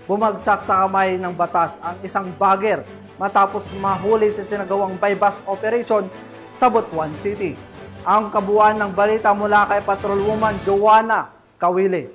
Bumagsak sa kamay ng batas ang isang bagger matapos mahuli sa sinagawang bypass operation sa Butuan City. Ang kabuuan ng balita mula kay Patrolwoman Joanna Kawili.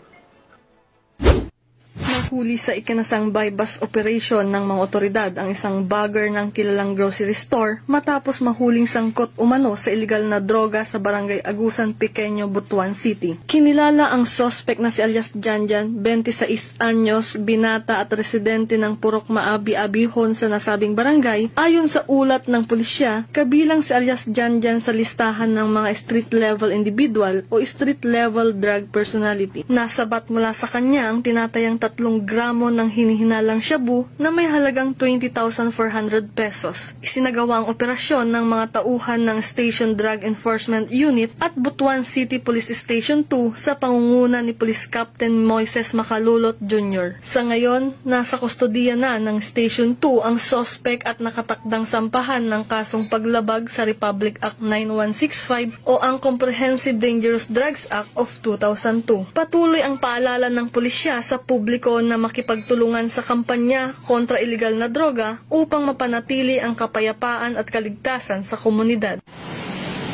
Nahuli sa ikinasang bypass operation ng mga otoridad ang isang bagger ng kilalang grocery store matapos mahuling sangkot umano sa iligal na droga sa barangay Agusan Pequeño, Butuan City. Kinilala ang suspect na si alias Janjan, 26 anyos, binata at residente ng Purok Maabi, Abihon sa nasabing barangay. Ayon sa ulat ng pulisya, kabilang si alias Janjan sa listahan ng mga street-level individual o street-level drug personality. Nasabat mula sa kanya ang tinatayang 3 gramo ng hinihinalang shabu na may halagang 20,400 pesos. Isinagawa ang operasyon ng mga tauhan ng Station Drug Enforcement Unit at Butuan City Police Station 2 sa pangunguna ni Police Captain Moises Macalulot Jr. Sa ngayon, nasa kustodiya na ng Station 2 ang suspect at nakatakdang sampahan ng kasong paglabag sa Republic Act 9165 o ang Comprehensive Dangerous Drugs Act of 2002. Patuloy ang paalala ng pulisya sa publiko na makipagtulungan sa kampanya kontra iligal na droga upang mapanatili ang kapayapaan at kaligtasan sa komunidad.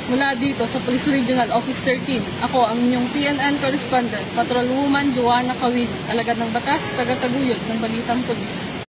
Mula dito sa Police Regional Office 13, ako ang inyong PNN correspondent, Patrolwoman Joanna Kawili, alagad ng batas, taga-taguyod ng Balitang Pulis.